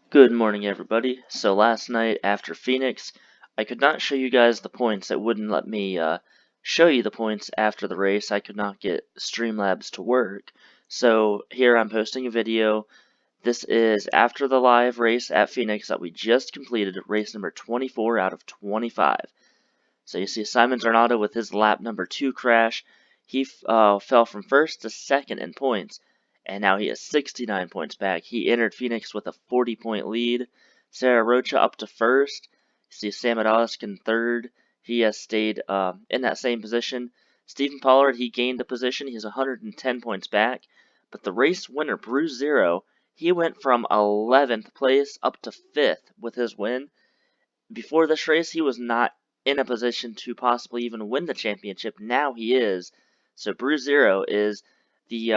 Good morning, everybody. So last night after Phoenix, I could not show you guys the points. It wouldn't let me show you the points after the race. I could not get Streamlabs to work. So here I'm posting a video. This is after the live race at Phoenix that we just completed, race number 24 out of 25. So you see Simon Zarnado with his lap number 2 crash. He fell from first to second in points, and now he has 69 points back. He entered Phoenix with a 40-point lead. Sarah Rocha up to first. You see Sam Adalisk in third. He has stayed in that same position. Stephen Pollard, he gained a position. He's 110 points back. But the race winner, Bruce Zero, he went from 11th place up to 5th with his win. Before this race, he was not in a position to possibly even win the championship. Now he is. So Bruce Zero is the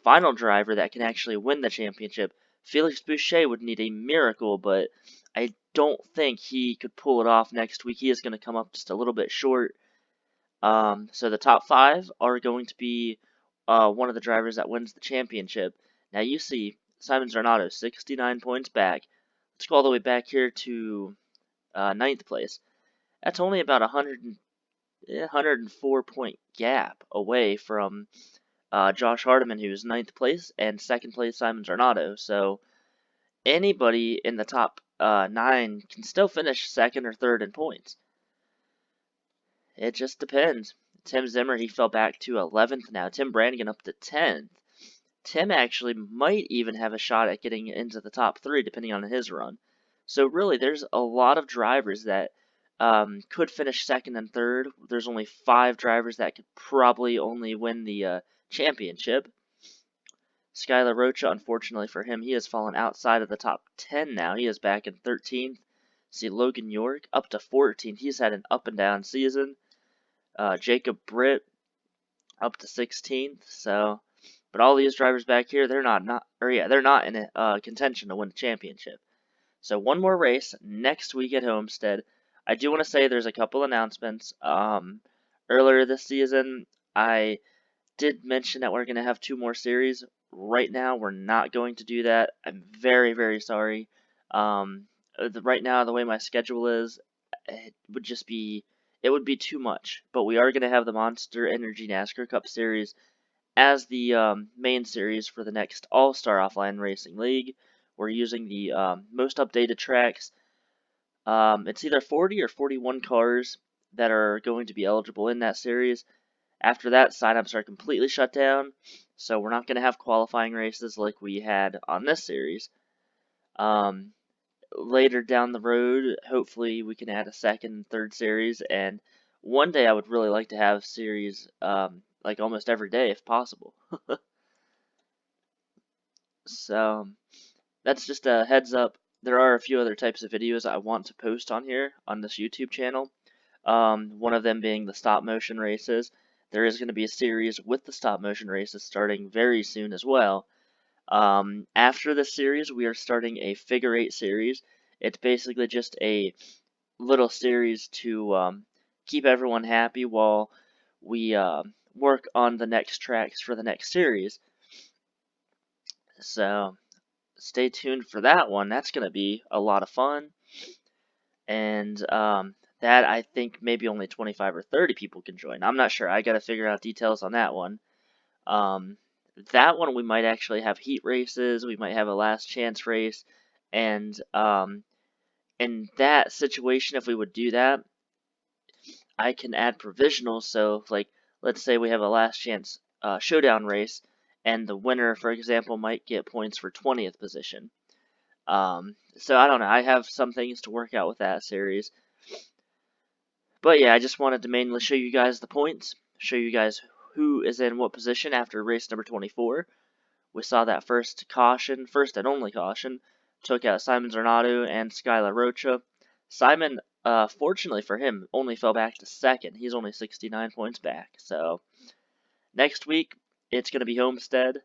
final driver that can actually win the championship. Felix Boucher would need a miracle, but I don't think he could pull it off next week. He is going to come up just a little bit short. So the top 5 are going to be one of the drivers that wins the championship. Now you see Simon Zarnado, 69 points back. Let's go all the way back here to 9th place. That's only about 104 point gap away from Josh Hardiman, who's 9th place, and 2nd place Simon Zarnado. So anybody in the top 9 can still finish 2nd or 3rd in points. It just depends. Tim Zimmer, he fell back to 11th now. Tim Brannigan up to 10th. Tim actually might even have a shot at getting into the top 3 depending on his run. So really, there's a lot of drivers that could finish 2nd and 3rd. There's only 5 drivers that could probably only win the championship. Skylar Rocha, unfortunately for him, he has fallen outside of the top 10 now. He is back in 13th. See Logan York up to 14th. He's had an up and down season. Jacob Britt up to 16th. So, but all these drivers back here, they're not in contention to win the championship. So one more race next week at Homestead. I do want to say there's a couple announcements. Earlier this season, I did mention that we're going to have 2 more series. Right now, we're not going to do that. I'm very, very sorry. Right now, the way my schedule is, it would be too much. But we are going to have the Monster Energy NASCAR Cup Series as the main series for the next All-Star Offline Racing League. We're using the most updated tracks. It's either 40 or 41 cars that are going to be eligible in that series. After that, signups are completely shut down, so we're not going to have qualifying races like we had on this series. Later down the road, hopefully we can add a 2nd and 3rd series, and one day I would really like to have series like almost every day if possible. So that's just a heads up. There are a few other types of videos I want to post on here on this YouTube channel. One of them being the stop motion races. There is going to be a series with the stop motion races starting very soon as well. After this series, we are starting a figure 8 series. It's basically just a little series to keep everyone happy while we work on the next tracks for the next series. So stay tuned for that one. That's going to be a lot of fun. And that I think maybe only 25 or 30 people can join. I'm not sure. I got to figure out details on that one. That one we might actually have heat races. We might have a last chance race. And in that situation, if we would do that, I can add provisionals. So, like, let's say we have a last chance showdown race, and the winner, for example, might get points for 20th position. So I don't know. I have some things to work out with that series. But yeah, I just wanted to mainly show you guys the points, show you guys who is in what position after race number 24. We saw that first and only caution, took out Simon Zarnado and Skylar Rocha. Simon, fortunately for him, only fell back to 2nd. He's only 69 points back. So next week, it's going to be Homestead.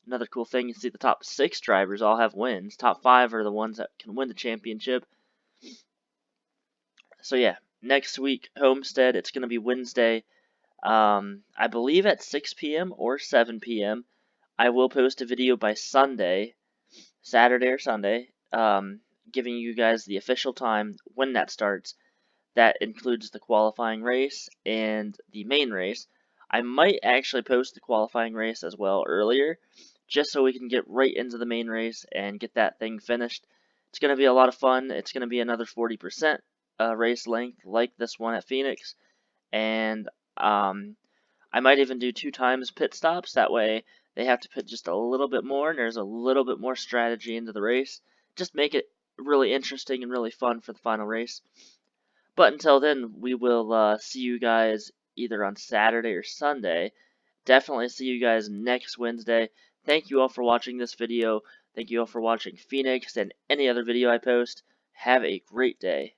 Another cool thing, you see the top 6 drivers all have wins. Top 5 are the ones that can win the championship. So yeah, next week, Homestead, it's going to be Wednesday. I believe at 6 p.m. or 7 p.m. I will post a video by Sunday, Saturday or Sunday. giving you guys the official time when that starts. That includes the qualifying race and the main race. I might actually post the qualifying race as well earlier, just so we can get right into the main race and get that thing finished. It's going to be a lot of fun. It's going to be another 40% race length like this one at Pheonix, and I might even do 2 times pit stops. That way they have to pit just a little bit more, and there's a little bit more strategy into the race. Just make it really interesting and really fun for the final race. But until then, we will see you guys either on Saturday or Sunday. Definitely see you guys next Wednesday. Thank you all for watching this video. Thank you all for watching Pheonix and any other video I post. Have a great day.